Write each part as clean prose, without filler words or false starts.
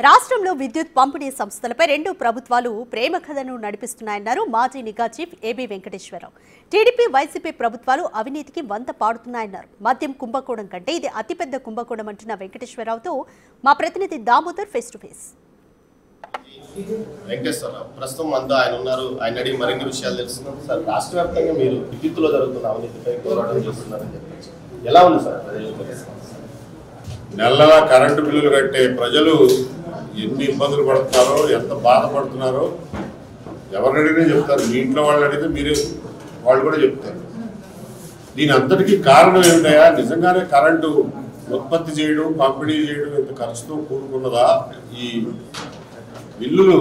రాష్ట్రంలో విద్యుత్ పంపిణీ సంస్థలపై రెండు ప్రభుత్వాలు ప్రేమ కథను నడిపిస్తున్నాయన్నారు మాజీ నిఘా chief AB Venkateswara Rao. TDP YCP ప్రభుత్వాలు అవినీతికి వంత పాడుతున్నాయన్నారు. మద్యం కుంభకోణం కంటే ఇది అతిపెద్ద కుంభకోణం అంటున్న వెంకటేశ్వరరావుతో మా ప్రతినిధి Damodar face to face. Venkateswara Rao ప్రస్తుతం అంతా ఆయన ఉన్నారు. ఆయన అడిగి మరిన్ని విషయాలు తెలుస్తున్నాం. సార్, రాష్ట్ర వ్యాప్తంగా మీరు విద్యుత్తులో జరుగుతున్న అవినీతిపై పోరాటం చేస్తున్నారని చెప్పచ్చు. ఎలా ఉంది సార్? నెలలా కరెంటు బిల్లులు కట్టే ప్రజలు ఎన్ని ఇబ్బందులు పడుతున్నారో, ఎంత బాధపడుతున్నారో ఎవరిని అడిగినా చెప్తారు. మీ ఇంట్లో వాళ్ళు అడిగితే మీరే వాళ్ళు కూడా చెప్తారు. దీని అంతటికీ కారణం ఏమిటయా? నిజంగానే కరెంటు ఉత్పత్తి చేయడం, పంపిణీ చేయడం ఇంత ఖర్చుతో కూడుకున్నదా? ఈ బిల్లులు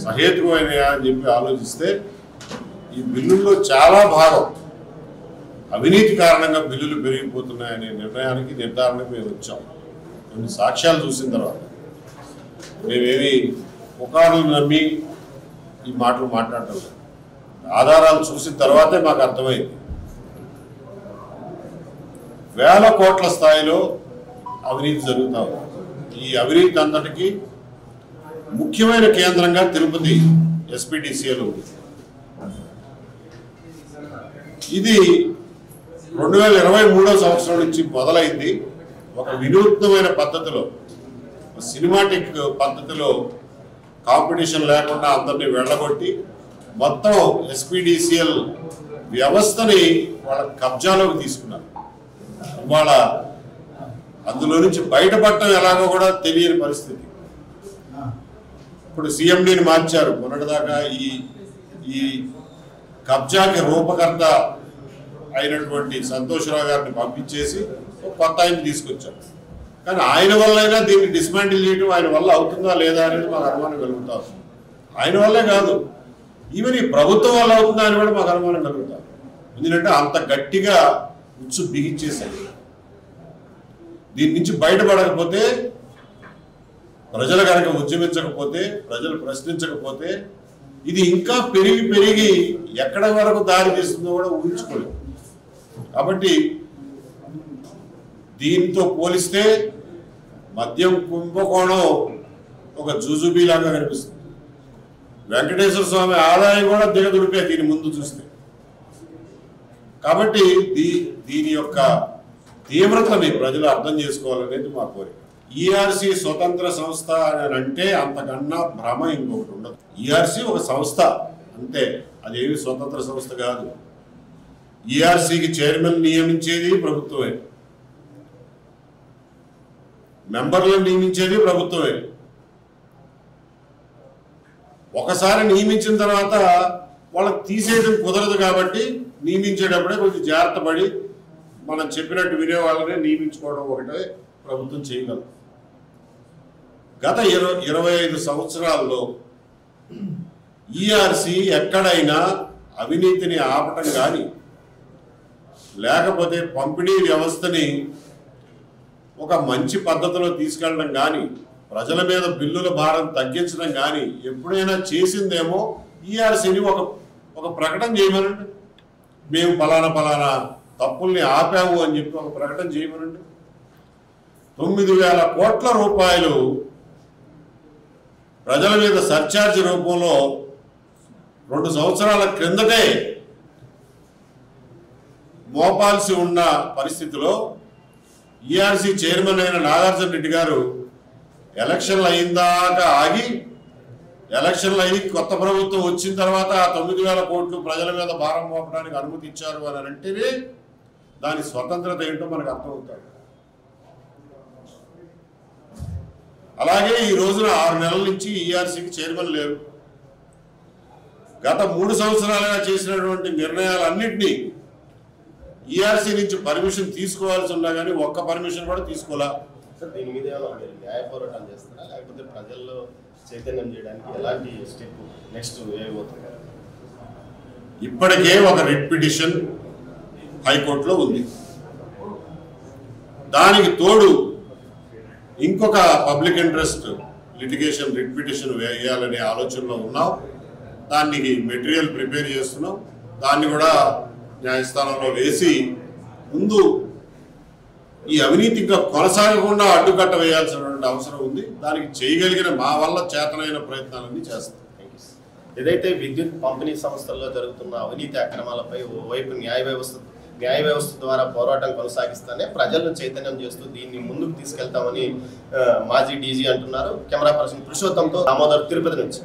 సహేతుకమైనయా అని చెప్పి ఆలోచిస్తే ఈ బిల్లుల్లో చాలా భాగం అవినీతి కారణంగా బిల్లులు పెరిగిపోతున్నాయనే నిర్ధారణకు మేము వచ్చాం. కొన్ని సాక్ష్యాలు చూసిన తర్వాత మేమేమి పుకార్లు నమ్మి ఈ మాటలు మాట్లాడటం లేదు. ఆధారాలు చూసిన తర్వాతే మాకు అర్థమైంది. వేల కోట్ల స్థాయిలో అవినీతి జరుగుతూ ఉంది. ఈ అవినీతి అంతటికీ ముఖ్యమైన కేంద్రంగా తిరుపతి ఎస్పీడీసీఎల్ ఉంది. ఇది 2023వ సంవత్సరం నుంచి మొదలైంది. ఒక వినూత్నమైన పద్ధతిలో, సినిమాటిక్ పద్ధతిలో కాంపిటీషన్ లేకుండా అందరినీ వెళ్ళగొట్టి మొత్తం ఎస్పీడీసీఎల్ వ్యవస్థని వాళ్ళ కబ్జాలోకి తీసుకున్నారు. వాళ్ళ అందులో నుంచి బయటపడటం ఎలాగో కూడా తెలియని పరిస్థితి. ఇప్పుడు సీఎండీని మార్చారు. మొన్నటిదాకా ఈ కబ్జాకి రూపకర్త అయినటువంటి సంతోషరావు గారిని పంపించేసి కొత్త ఆయన తీసుకొచ్చారు. కానీ ఆయన వల్లైనా దీన్ని డిస్మాంటిల్ చేయడం ఆయన వల్ల అవుతుందా లేదా అనేది మాకు అనుమానం కలుగుతాం. ఆయన వల్లే కాదు, ఈవెన్ ఈ ప్రభుత్వం వల్ల అవుతుందా అని కూడా మాకు అనుమానం కలుగుతాం. ఎందుకంటే అంత గట్టిగా ఉచ్చు బిగించేశారు. దీని నుంచి బయటపడకపోతే, ప్రజలు కనుక ఉద్యమించకపోతే, ప్రజలు ప్రశ్నించకపోతే ఇది ఇంకా పెరిగి ఎక్కడ వరకు దారి తీస్తుందో కూడా ఊహించుకోలేదు. కాబట్టి దీంతో పోలిస్తే మద్యం కుంభకోణం ఒక జుజుబీలాగా కనిపిస్తుంది. వెంకటేశ్వర స్వామి ఆదాయం కూడా దిగదుడిపే దీని ముందు చూస్తే. కాబట్టి దీని యొక్క తీవ్రతని ప్రజలు అర్థం చేసుకోవాలనేది మా కోరిక. ఈఆర్సీ స్వతంత్ర సంస్థ అని అంటే అంతకన్నా భ్రమ ఇంకొకటి ఉండదు. ఈఆర్సీ ఒక సంస్థ అంతే, అదేమి స్వతంత్ర సంస్థ కాదు. ఈఆర్సీకి చైర్మన్ నియమించేది ప్రభుత్వమే, మెంబర్లను నియమించేది ప్రభుత్వమే. ఒకసారి నియమించిన తర్వాత వాళ్ళకి తీసేయడం కుదరదు. కాబట్టి నియమించేటప్పుడే కొంచెం జాగ్రత్త పడి మనం చెప్పినట్టు వినే వాళ్ళనే నియమించుకోవడం ఒకటే ప్రభుత్వం చేయగలదు. గత 25 సంవత్సరాల్లో ఈఆర్సీ ఎక్కడైనా అవినీతిని ఆపటం కానీ, లేకపోతే పంపిణీ వ్యవస్థని ఒక మంచి పద్ధతిలో తీసుకెళ్ళడం కానీ, ప్రజల మీద బిల్లుల భారం తగ్గించడం కానీ ఎప్పుడైనా చేసిందేమో ఈఆర్సీని ఒక ప్రకటన చేయమనండి. మేము ఫలానా తప్పుల్ని ఆపాము అని చెప్పి ఒక ప్రకటన చేయమనండి. 9,000 కోట్ల రూపాయలు ప్రజల మీద సర్ఛార్జ్ రూపంలో 2 సంవత్సరాల క్రిందటే మోపాల్సి ఉన్న పరిస్థితిలో ఈఆర్సీ చైర్మన్ అయిన నాగార్జున రెడ్డి గారు ఎలక్షన్లు అయిందాకా ఆగి, ఎలక్షన్లు అయ్యి కొత్త ప్రభుత్వం వచ్చిన తర్వాత ఆ 9,000 కోట్లు ప్రజల మీద భారం మోపడానికి అనుమతి ఇచ్చారు అని అంటేనే దాని స్వతంత్రత ఏంటో మనకు అర్థమవుతాడు. అలాగే ఈ రోజున 6 నెలల నుంచి ఈఆర్సీకి చైర్మన్ లేరు. గత 3 సంవత్సరాలుగా చేసినటువంటి నిర్ణయాలన్నింటినీ ఈఆర్సీ నుంచి పర్మిషన్ తీసుకోవాల్సి ఉన్నా కానీ ఒక్క పర్మిషన్ కూడా తీసుకోలే. దీని మీద న్యాయ పోరాటం చేస్తారా, లేకపోతే ప్రజల్లో చైతన్యం చేయడానికి ఎలాంటి స్టెప్ నెక్స్ట్ వేయబోతుంది? ఇప్పటికే ఒక రిట్ పిటిషన్ హైకోర్టులో ఉంది. దానికి తోడు ఇంకొక public interest litigation writ petition వేయాలనే ఆలోచనలో ఉన్నాం. దానికి మెటీరియల్ ప్రిపేర్ చేస్తున్నాం. దాన్ని కూడా న్యాయస్థానంలో వేసి ముందు ఈ అవినీతి ఇంకా కొనసాగకుండా అడ్డుకట్ట వేయాల్సిన చేయాల్సినటువంటి అవసరం ఉంది. దానికి చేయగలిగిన మా వల్ల చేతనైన ప్రయత్నాలన్నీ చేస్తాం. ఏదైతే విద్యుత్ పంపిణీ సంస్థల్లో జరుగుతున్న అవినీతి అక్రమాలపై ఓవైపు న్యాయ వ్యవస్థ ద్వారా పోరాటం కొనసాగిస్తానే ప్రజలను చైతన్యం చేస్తూ దీన్ని ముందుకు తీసుకెళ్తామని మాజీ డీజీ అంటున్నారు. కెమెరా పర్సన్ పురుషోత్తంతో దామోదర్, తిరుపతి నుంచి.